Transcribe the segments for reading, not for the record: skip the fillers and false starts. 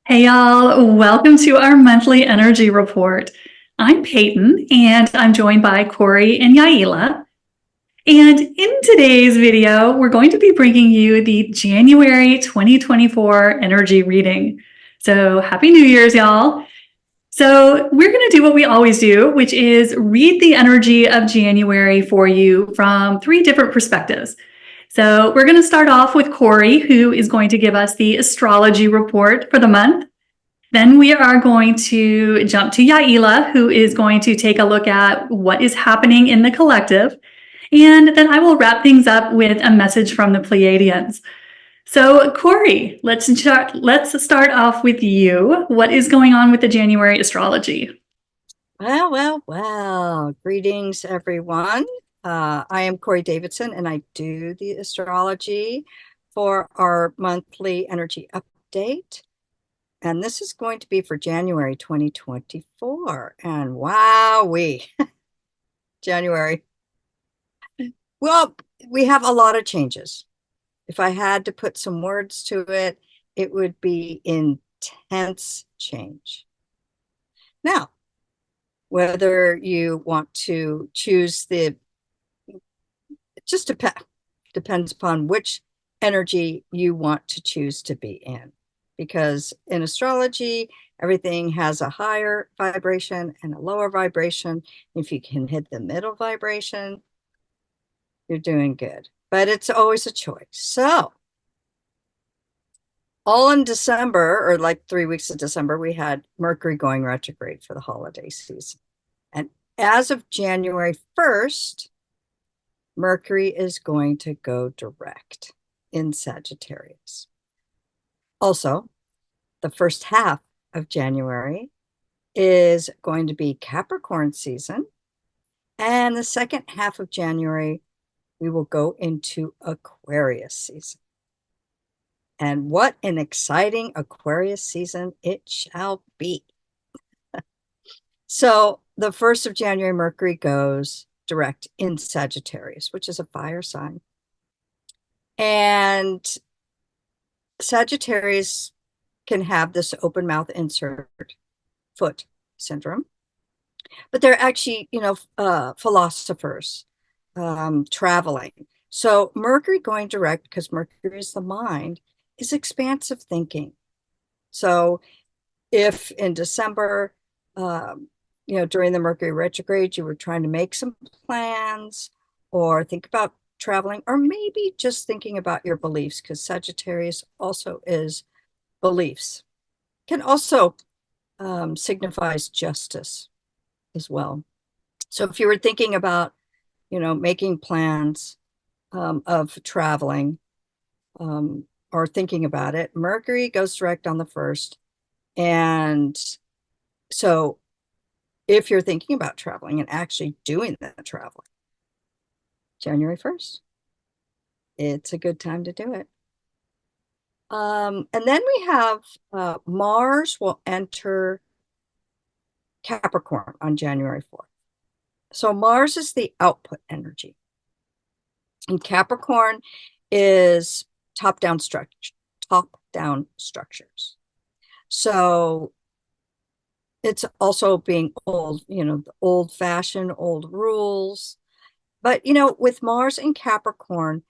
Hey y'all, welcome to our monthly energy report. I'm Peyton and I'm joined by Corey and Yaila. And in today's video, we're going to be bringing you the January 2024 energy reading. So happy New Year's, y'all. So we're going to do what we always do, which is read the energy of January for you from 3 different perspectives. So we're going to start off with Corey, who is going to give us the astrology report for the month. Then we are going to jump to Yaila, who is going to take a look at what is happening in the collective. And then I will wrap things up with a message from the Pleiadians. So Corey, let's start off with you. What is going on with the January astrology? Well. Greetings, everyone. I am Corey Davidson, and I do the astrology for our monthly energy update. And this is going to be for January 2024. And wowee, January. Well, we have a lot of changes. If I had to put some words to it, it would be intense change. Now, whether you want to choose it just depends upon which energy you want to choose to be in. Because in astrology, everything has a higher vibration and a lower vibration. If you can hit the middle vibration, you're doing good. But it's always a choice. So, all in December, or like 3 weeks of December, we had Mercury going retrograde for the holiday season. And as of January 1st, Mercury is going to go direct in Sagittarius. Also, the first half of January is going to be Capricorn season. And the second half of January, we will go into Aquarius season. And what an exciting Aquarius season it shall be. So the 1st of January, Mercury goes direct in Sagittarius, which is a fire sign. And Sagittarius can have this open mouth insert foot syndrome, but they're actually, philosophers, traveling. So Mercury going direct, because Mercury is the mind, is expansive thinking. So if in December, during the Mercury retrograde, you were trying to make some plans or think about traveling, or maybe just thinking about your beliefs, because Sagittarius also is beliefs, can also signifies justice as well. So if you were thinking about, making plans of traveling or thinking about it, Mercury goes direct on the 1st. And so if you're thinking about traveling and actually doing that traveling, January 1st, it's a good time to do it. And then we have Mars will enter Capricorn on January 4th. So Mars is the output energy. And Capricorn is top-down structures. So it's also being old, the old-fashioned, old rules. But, with Mars in Capricorn,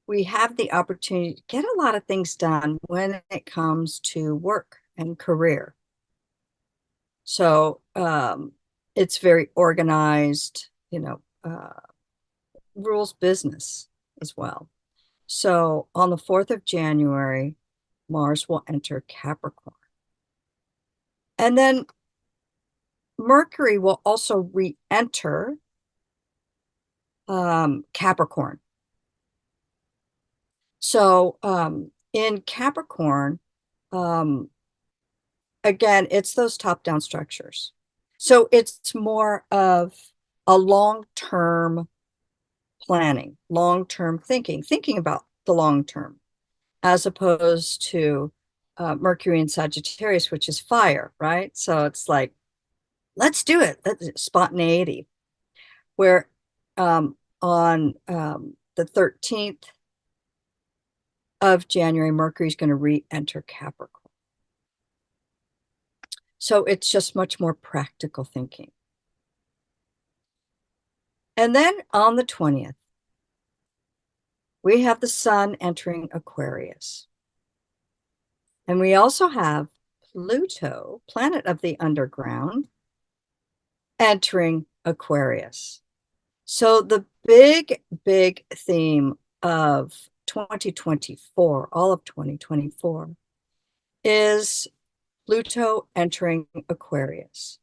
we have the opportunity to get a lot of things done when it comes to work and career. So it's very organized, rules business as well. So on the 4th of January, Mars will enter Capricorn. And then Mercury will also re-enter Capricorn. So in Capricorn, again, it's those top-down structures. So it's more of a long-term planning, long-term thinking about the long term, as opposed to Mercury in Sagittarius, which is fire, right? So it's like, let's do it. Spontaneity. Where on the 13th of January, Mercury is going to re-enter Capricorn. So it's just much more practical thinking. And then on the 20th, we have the sun entering Aquarius. And we also have Pluto, planet of the underground, entering Aquarius. So the big theme of 2024, all of 2024, is Pluto entering Aquarius.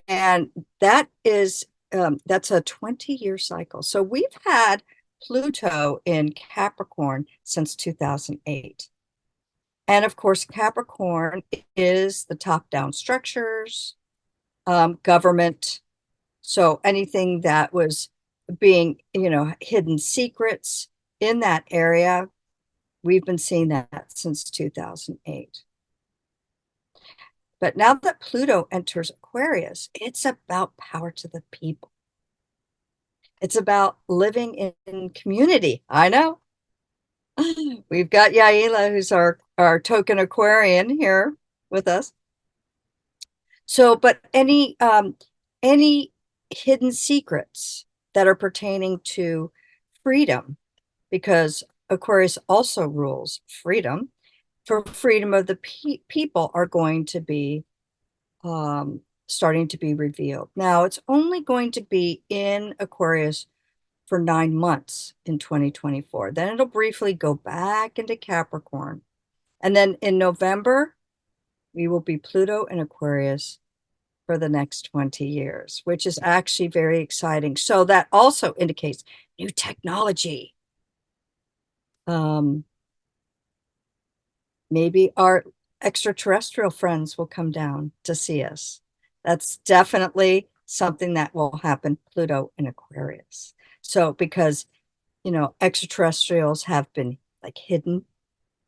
And that is that's a 20-year cycle. So we've had Pluto in Capricorn since 2008. And of course, Capricorn is the top-down structures, government. So anything that was being, hidden secrets in that area, we've been seeing that since 2008. But now that Pluto enters Aquarius, it's about power to the people. It's about living in community. I know. We've got Yaila, who's our token Aquarian here with us. So, but any hidden secrets that are pertaining to freedom, because Aquarius also rules freedom, for freedom of the people are going to be starting to be revealed. Now, it's only going to be in Aquarius for 9 months in 2024. Then it'll briefly go back into Capricorn. And then in November, we will be Pluto in Aquarius for the next 20 years, which is actually very exciting. So that also indicates new technology. Maybe our extraterrestrial friends will come down to see us. That's definitely something that will happen, Pluto in Aquarius. So because, extraterrestrials have been like hidden,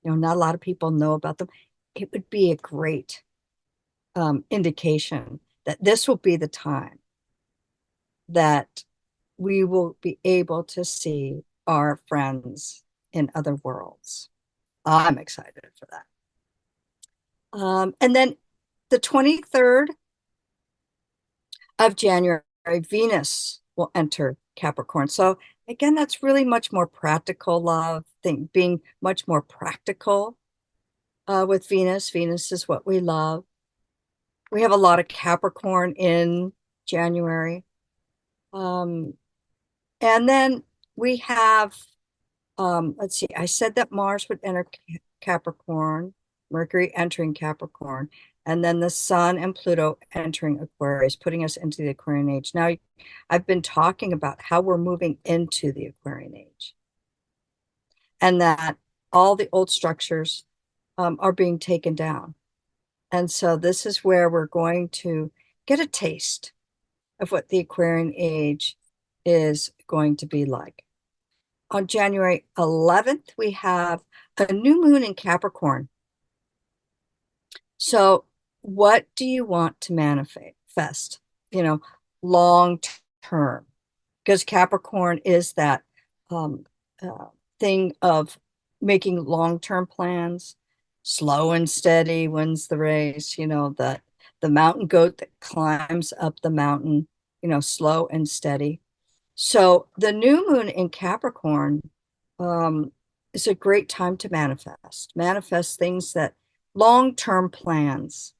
not a lot of people know about them. It would be a great indication that this will be the time that we will be able to see our friends in other worlds. I'm excited for that. And then the 23rd of January, Venus will enter Capricorn. So again, that's really much more practical love, being much more practical with Venus. Venus is what we love. We have a lot of Capricorn in January. And then we have, let's see, I said that Mars would enter Capricorn, Mercury entering Capricorn, and then the Sun and Pluto entering Aquarius, putting us into the Aquarian age. Now, I've been talking about how we're moving into the Aquarian age and that all the old structures are being taken down. And so this is where we're going to get a taste of what the Aquarian age is going to be like. On January 11th, we have a new moon in Capricorn. So what do you want to manifest, long term? Because Capricorn is that thing of making long-term plans. Slow and steady wins the race, the mountain goat that climbs up the mountain, slow and steady. So the new moon in Capricorn is a great time to manifest things that long-term plans.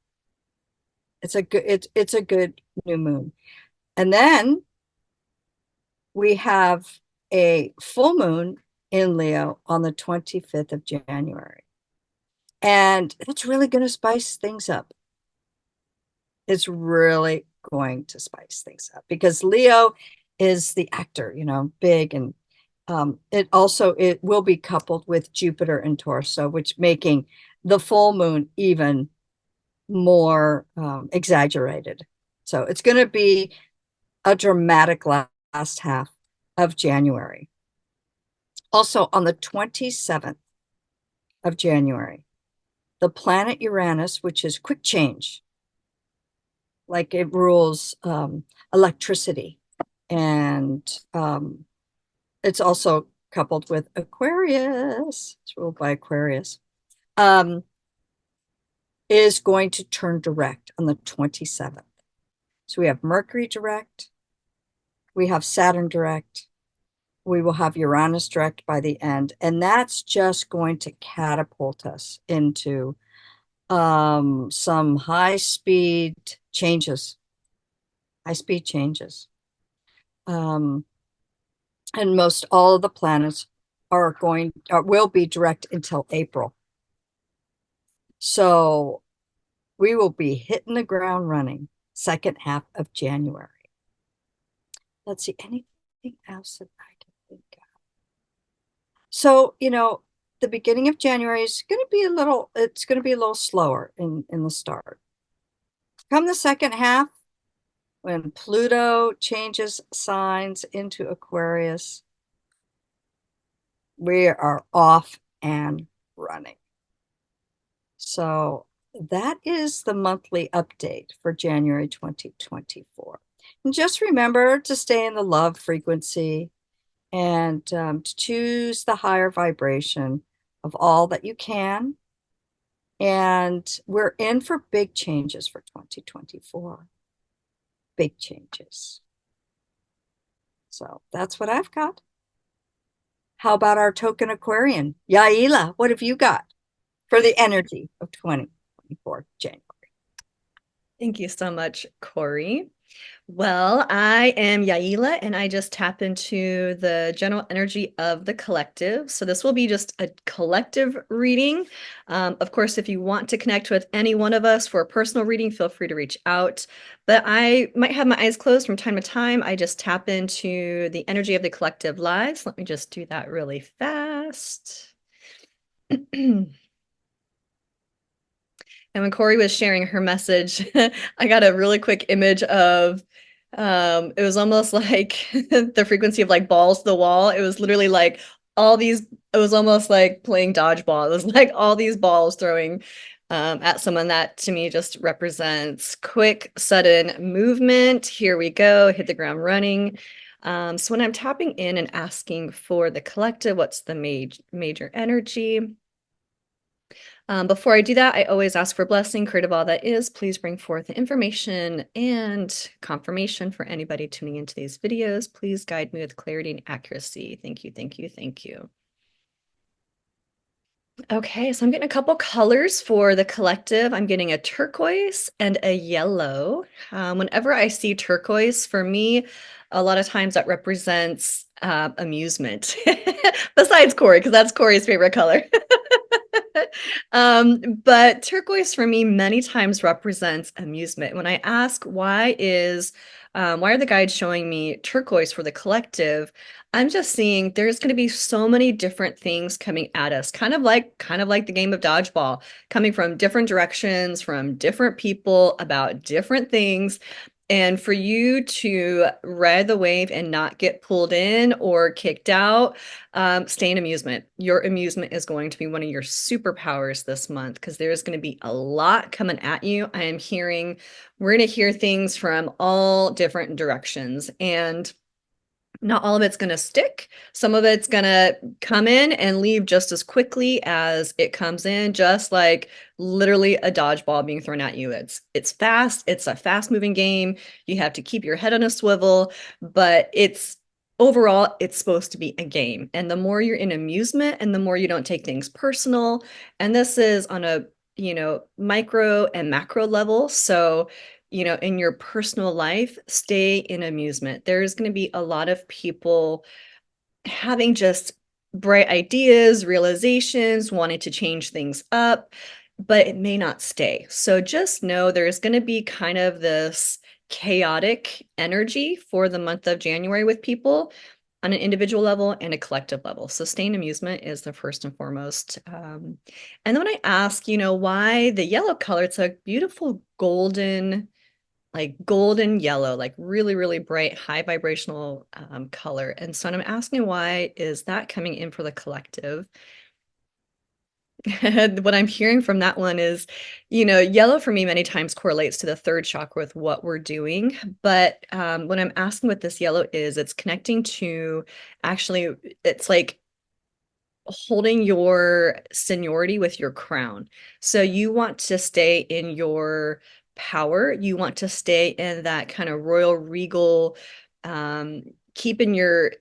It's a good new moon. And then we have a full moon in Leo on the 25th of January. And it's really going to spice things up. It's really going to spice things up because Leo is the actor, big, and it will be coupled with Jupiter and Taurus, so which making the full moon even more exaggerated. So it's going to be a dramatic last half of January. Also on the 27th of January, the planet Uranus, which is quick change, like it rules electricity, and it's also coupled with Aquarius. It's ruled by Aquarius. is going to turn direct on the 27th. So we have Mercury direct, we have Saturn direct, we will have Uranus direct by the end, and that's just going to catapult us into some high-speed changes. And most all of the planets will be direct until April. So we will be hitting the ground running second half of January. Let's see, anything else that I can think of? So, the beginning of January is going to be it's going to be a little slower in the start. Come the second half, when Pluto changes signs into Aquarius, we are off and running. So that is the monthly update for January 2024. And just remember to stay in the love frequency and to choose the higher vibration of all that you can. And we're in for big changes for 2024. Big changes. So that's what I've got. How about our token Aquarian? Yaila, what have you got for the energy of 2024 January? Thank you so much, Corey. Well, I am Yaila, and I just tap into the general energy of the collective. So this will be just a collective reading. Of course, if you want to connect with any one of us for a personal reading, feel free to reach out. But I might have my eyes closed from time to time. I just tap into the energy of the collective lives. Let me just do that really fast. And when Corey was sharing her message, I got a really quick image of it was almost like the frequency of like balls to the wall. It was literally like it was almost like playing dodgeball. It was like all these balls throwing at someone. That to me just represents quick, sudden movement. Here we go, hit the ground running. So when I'm tapping in and asking for the collective, what's the major energy? Before I do that, I always ask for blessing, creative all that is. Please bring forth the information and confirmation for anybody tuning into these videos. Please guide me with clarity and accuracy. Thank you, thank you, thank you. Okay, so I'm getting a couple colors for the collective. I'm getting a turquoise and a yellow. Whenever I see turquoise, for me, a lot of times that represents amusement. Besides Corey, because that's Corey's favorite color. But turquoise for me many times represents amusement. When I ask why are the guides showing me turquoise for the collective, I'm just seeing there's going to be so many different things coming at us, kind of like the game of dodgeball, coming from different directions, from different people about different things. And for you to ride the wave and not get pulled in or kicked out, stay in amusement. Your amusement is going to be one of your superpowers this month, because there's going to be a lot coming at you. We're going to hear things from all different directions, and not all of it's going to stick. Some of it's going to come in and leave just as quickly as it comes in, just like literally a dodgeball being thrown at you. It's fast. It's a fast moving game. You have to keep your head on a swivel, but overall, it's supposed to be a game. And the more you're in amusement and the more you don't take things personal, and this is on a, micro and macro level. So in your personal life, stay in amusement. There's going to be a lot of people having just bright ideas, realizations, wanting to change things up, but it may not stay. So just know there's going to be kind of this chaotic energy for the month of January with people on an individual level and a collective level. So stay in amusement is the first and foremost. And then when I ask, why the yellow color, it's a beautiful golden yellow, like really, really bright, high vibrational color. And so when I'm asking why is that coming in for the collective, what I'm hearing from that one is, yellow for me many times correlates to the third chakra with what we're doing. But when I'm asking what this yellow is, it's connecting to, actually, it's like holding your seniority with your crown. So you want to stay in your power. You want to stay in that kind of royal regal, um, keeping your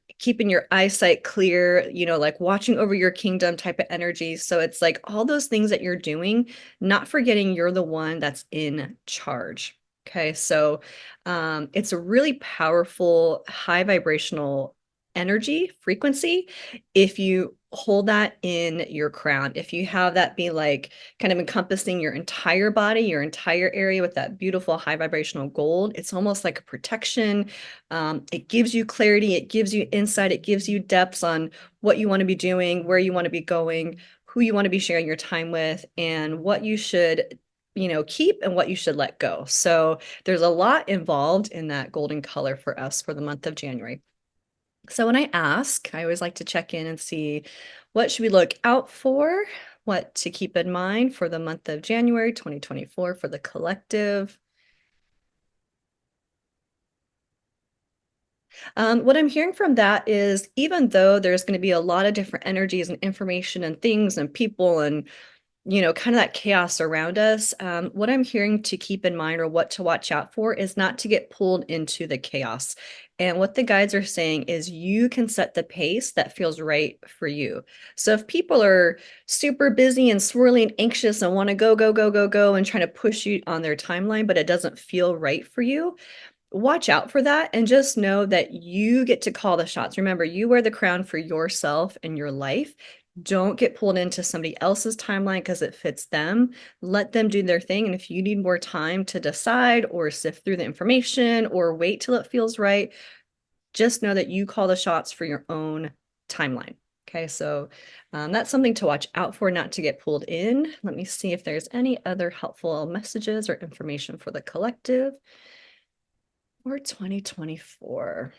eyesight clear, like watching over your kingdom type of energy. So it's like all those things that you're doing, not forgetting you're the one that's in charge. Okay, so it's a really powerful, high vibrational energy frequency if you hold that in your crown, if you have that be like kind of encompassing your entire body, your entire area with that beautiful high vibrational gold, it's almost like a protection. It gives you clarity, it gives you insight, it gives you depths on what you want to be doing, where you want to be going, who you want to be sharing your time with, and what you should keep and what you should let go. So there's a lot involved in that golden color for us for the month of January. So when I ask, I always like to check in and see what should we look out for, what to keep in mind for the month of January 2024 for the collective. What I'm hearing from that is even though there's going to be a lot of different energies and information and things and people and kind of that chaos around us. What I'm hearing to keep in mind or what to watch out for is not to get pulled into the chaos. And what the guides are saying is you can set the pace that feels right for you. So if people are super busy and swirly and anxious and want to go, go, go, go, go, and trying to push you on their timeline, but it doesn't feel right for you, watch out for that and just know that you get to call the shots. Remember, you wear the crown for yourself and your life. Don't get pulled into somebody else's timeline because it fits them. Let them do their thing. And if you need more time to decide or sift through the information or wait till it feels right, just know that you call the shots for your own timeline. Okay, so that's something to watch out for, not to get pulled in. Let me see if there's any other helpful messages or information for the collective for 2024.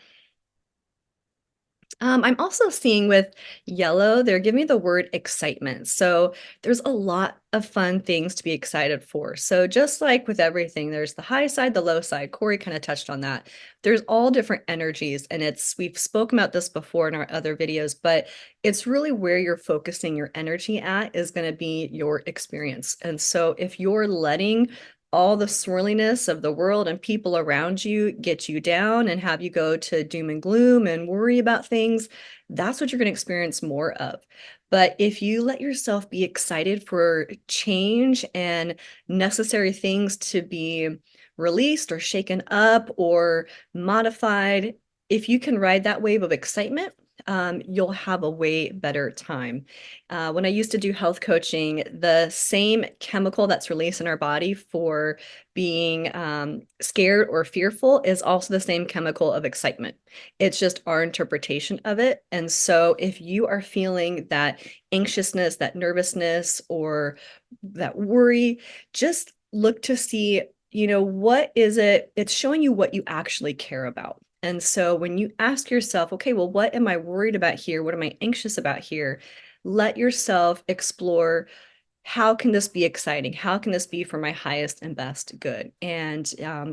I'm also seeing with yellow, they're giving me the word excitement. So there's a lot of fun things to be excited for. So just like with everything, there's the high side, the low side. Corey kind of touched on that. There's all different energies, and we've spoken about this before in our other videos, but it's really where you're focusing your energy at is going to be your experience. And so if you're letting all the swirliness of the world and people around you get you down and have you go to doom and gloom and worry about things, that's what you're going to experience more of. But if you let yourself be excited for change and necessary things to be released or shaken up or modified, if you can ride that wave of excitement, you'll have a way better time. When I used to do health coaching, the same chemical that's released in our body for being scared or fearful is also the same chemical of excitement. It's just our interpretation of it. And so if you are feeling that anxiousness, that nervousness, or that worry, just look to see, what is it? It's showing you what you actually care about. And so when you ask yourself, okay, well, what am I worried about here? What am I anxious about here? Let yourself explore, how can this be exciting? How can this be for my highest and best good? And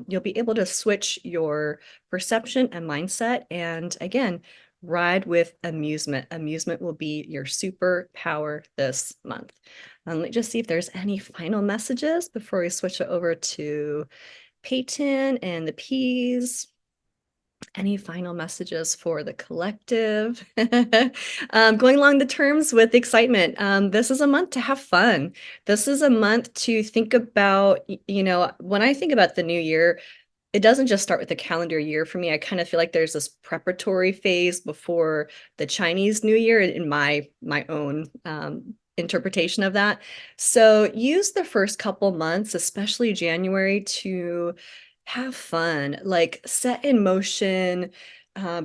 you'll be able to switch your perception and mindset. And again, ride with amusement. Amusement will be your superpower this month. Let me just see if there's any final messages before we switch it over to Peyton and the P's. Any final messages for the collective? Going along the terms with excitement. This is a month to have fun. This is a month to think about, when I think about the new year, it doesn't just start with the calendar year for me. I kind of feel like there's this preparatory phase before the Chinese New Year in my own interpretation of that. So use the first couple months, especially January, to have fun, like set in motion,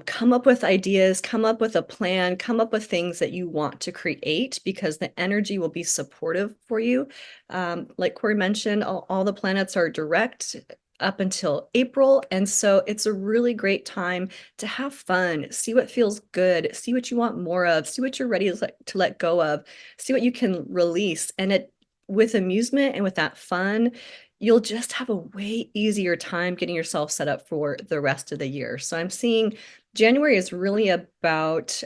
come up with ideas, come up with a plan, come up with things that you want to create because the energy will be supportive for you. Like Corey mentioned, all the planets are direct up until April. And so it's a really great time to have fun, see what feels good, see what you want more of, see what you're ready to let go of, see what you can release. And with amusement and with that fun, you'll just have a way easier time getting yourself set up for the rest of the year. So I'm seeing January is really about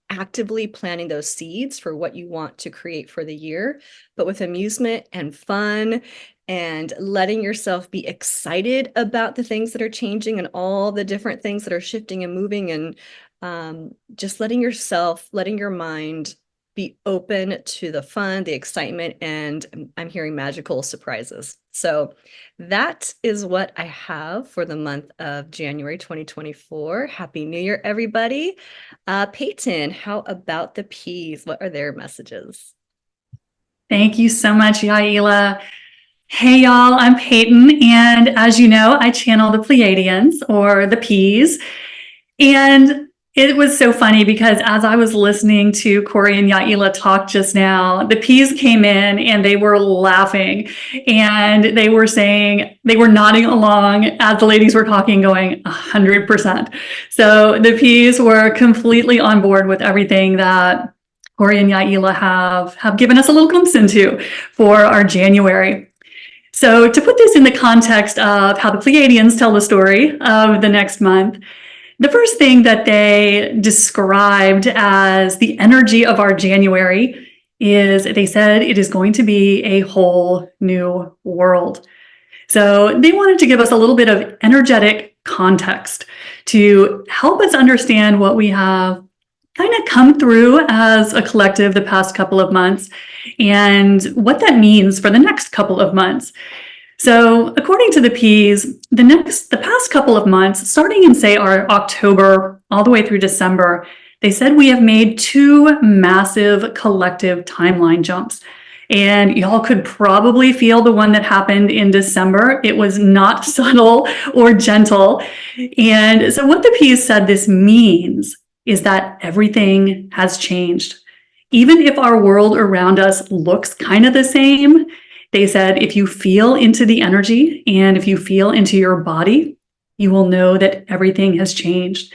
actively planting those seeds for what you want to create for the year, but with amusement and fun and letting yourself be excited about the things that are changing and all the different things that are shifting and moving, and just letting your mind be open to the fun, the excitement, and I'm hearing magical surprises. So that is what I have for the month of January 2024. Happy New Year, everybody. Peyton, how about the P's? What are their messages? Thank you so much, Yaila. Hey, y'all, I'm Peyton, and as you know, I channel the Pleiadians, or the P's, and it was so funny because as I was listening to Corey and Yaila talk just now, the P's came in and they were laughing and they were saying, they were nodding along as the ladies were talking, going 100%. So the P's were completely on board with everything that Corey and Yaila have given us a little glimpse into for our January. So to put this in the context of how the Pleiadians tell the story of the next month, the first thing that they described as the energy of our January is they said it is going to be a whole new world. So they wanted to give us a little bit of energetic context to help us understand what we have kind of come through as a collective the past couple of months and what that means for the next couple of months. So according to the P's, the past couple of months, starting in, say, our October all the way through December, they said we have made 2 massive collective timeline jumps. And y'all could probably feel the one that happened in December. It was not subtle or gentle. And so what the P's said this means is that everything has changed. Even if our world around us looks kind of the same, they said, if you feel into the energy and if you feel into your body, you will know that everything has changed.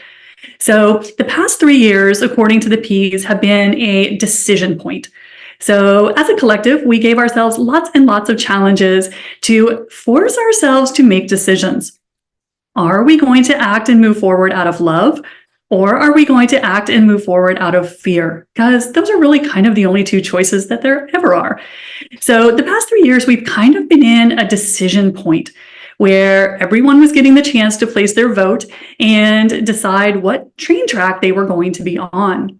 So the past 3 years, according to the P's, have been a decision point. So as a collective, we gave ourselves lots and lots of challenges to force ourselves to make decisions. Are we going to act and move forward out of love? Or are we going to act and move forward out of fear? Because those are really kind of the only 2 choices that there ever are. So the past 3 years, we've kind of been in a decision point where everyone was getting the chance to place their vote and decide what train track they were going to be on.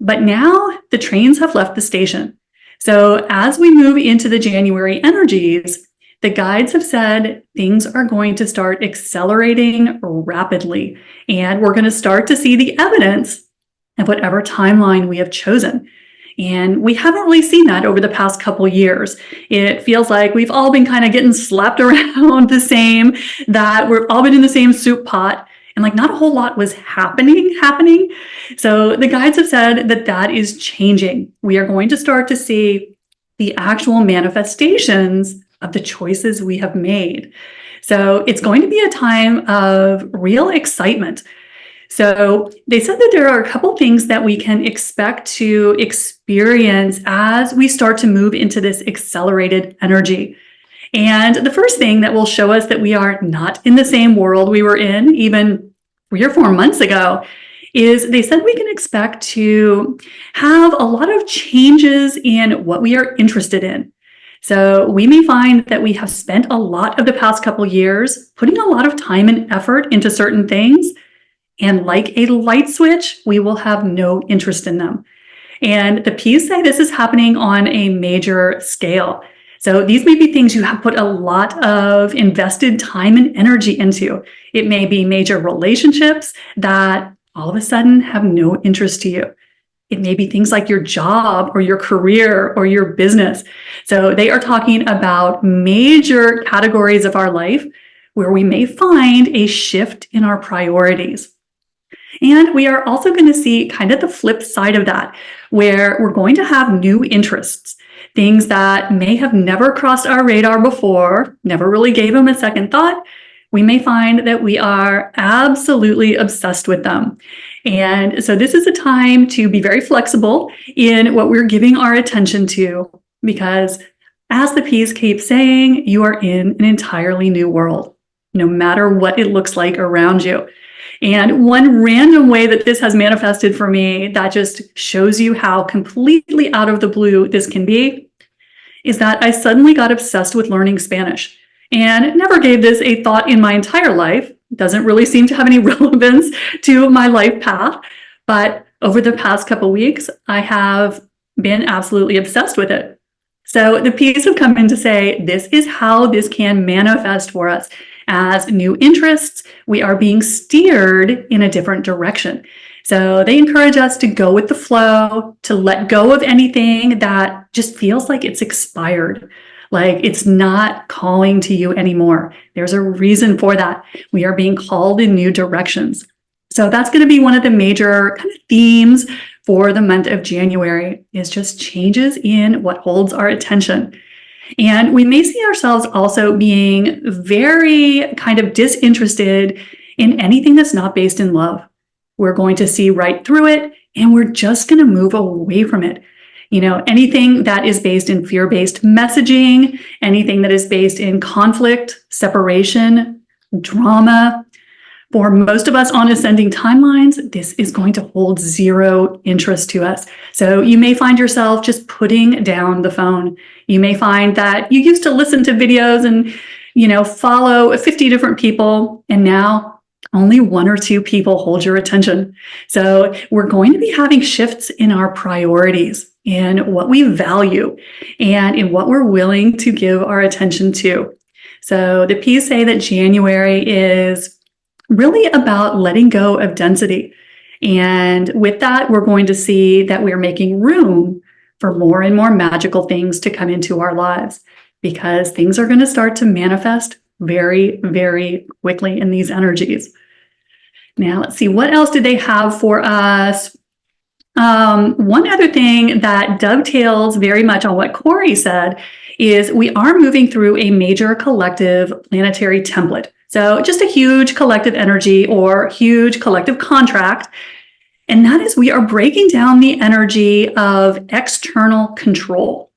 But now the trains have left the station. So as we move into the January energies, the guides have said things are going to start accelerating rapidly, and we're going to start to see the evidence of whatever timeline we have chosen. And we haven't really seen that over the past couple years. It feels like we've all been kind of getting slapped around the same, that we've all been in the same soup pot, and like not a whole lot was happening. So the guides have said that that is changing. We are going to start to see the actual manifestations of the choices we have made. So it's going to be a time of real excitement. So they said that there are a couple things that we can expect to experience as we start to move into this accelerated energy. And the first thing that will show us that we are not in the same world we were in even 3 or 4 months ago is they said we can expect to have a lot of changes in what we are interested in. So we may find that we have spent a lot of the past couple years putting a lot of time and effort into certain things, and like a light switch, we will have no interest in them. And the P's say this is happening on a major scale. So these may be things you have put a lot of invested time and energy into. It may be major relationships that all of a sudden have no interest to you. It may be things like your job or your career or your business. So they are talking about major categories of our life where we may find a shift in our priorities. And we are also going to see kind of the flip side of that, where we're going to have new interests, things that may have never crossed our radar before, never really gave them a second thought. We may find that we are absolutely obsessed with them. And so this is a time to be very flexible in what we're giving our attention to, because as the P's keep saying, you are in an entirely new world, no matter what it looks like around you. And one random way that this has manifested for me that just shows you how completely out of the blue this can be is that I suddenly got obsessed with learning Spanish and never gave this a thought in my entire life. Doesn't really seem to have any relevance to my life path. But over the past couple weeks, I have been absolutely obsessed with it. So the P's have come in to say, this is how this can manifest for us. As new interests, we are being steered in a different direction. So they encourage us to go with the flow, to let go of anything that just feels like it's expired, like it's not calling to you anymore. There's a reason for that. We are being called in new directions. So that's going to be one of the major kind of themes for the month of January, is just changes in what holds our attention. And we may see ourselves also being very kind of disinterested in anything that's not based in love. We're going to see right through it, and we're just going to move away from it. You know, anything that is based in fear-based messaging, anything that is based in conflict, separation, drama. For most of us on ascending timelines, this is going to hold zero interest to us. So you may find yourself just putting down the phone. You may find that you used to listen to videos and, follow 50 different people, and now only 1 or 2 people hold your attention. So we're going to be having shifts in our priorities, in what we value, and in what we're willing to give our attention to. So the P's say that January is really about letting go of density. And with that, we're going to see that we're making room for more and more magical things to come into our lives, because things are going to start to manifest very, very quickly in these energies. Now, let's see, what else did they have for us? One other thing that dovetails very much on what Corey said is we are moving through a major collective planetary template. So just a huge collective energy or huge collective contract. And that is, we are breaking down the energy of external control.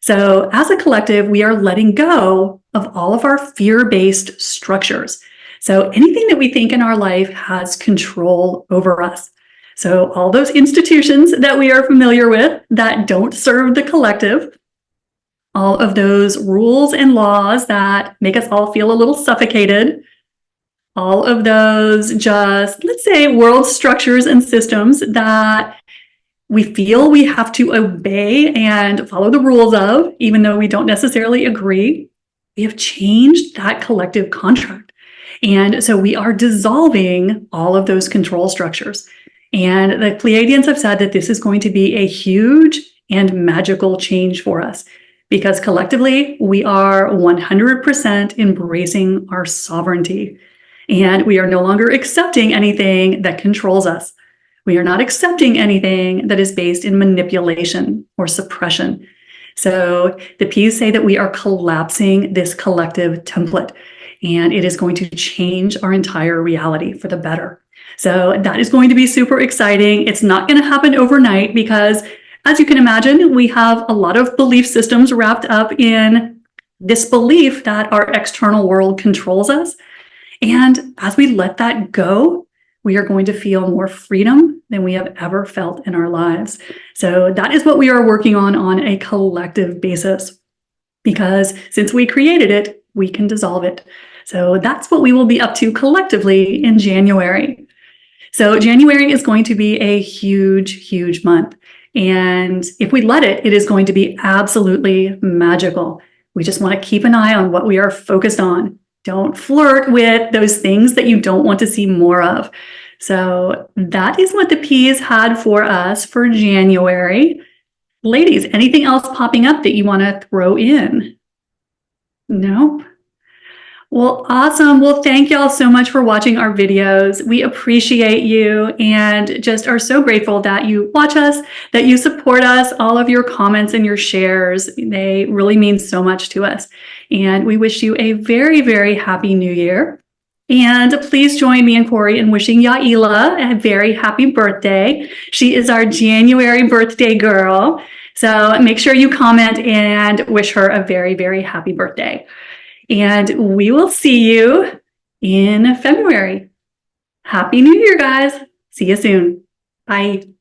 So as a collective, we are letting go of all of our fear-based structures. So anything that we think in our life has control over us. So all those institutions that we are familiar with that don't serve the collective, all of those rules and laws that make us all feel a little suffocated, all of those just, let's say, world structures and systems that we feel we have to obey and follow the rules of, even though we don't necessarily agree, we have changed that collective contract. And so we are dissolving all of those control structures. And the Pleiadians have said that this is going to be a huge and magical change for us, because collectively we are 100% embracing our sovereignty. And we are no longer accepting anything that controls us. We are not accepting anything that is based in manipulation or suppression. So the P's say that we are collapsing this collective template, and it is going to change our entire reality for the better. So that is going to be super exciting. It's not going to happen overnight because, as you can imagine, we have a lot of belief systems wrapped up in this belief that our external world controls us. And as we let that go, we are going to feel more freedom than we have ever felt in our lives. So that is what we are working on a collective basis, because since we created it, we can dissolve it. So that's what we will be up to collectively in January. So January is going to be a huge, huge month. And if we let it, it is going to be absolutely magical. We just want to keep an eye on what we are focused on. Don't flirt with those things that you don't want to see more of. So that is what the P's had for us for January. Ladies, anything else popping up that you want to throw in? No? Well, awesome. Well, thank y'all so much for watching our videos. We appreciate you and just are so grateful that you watch us, that you support us, all of your comments and your shares. They really mean so much to us. And we wish you a very, very happy new year. And please join me and Corey in wishing Yaila a very happy birthday. She is our January birthday girl. So make sure you comment and wish her a very, very happy birthday. And we will see you in February. Happy New Year, guys. See you soon. Bye.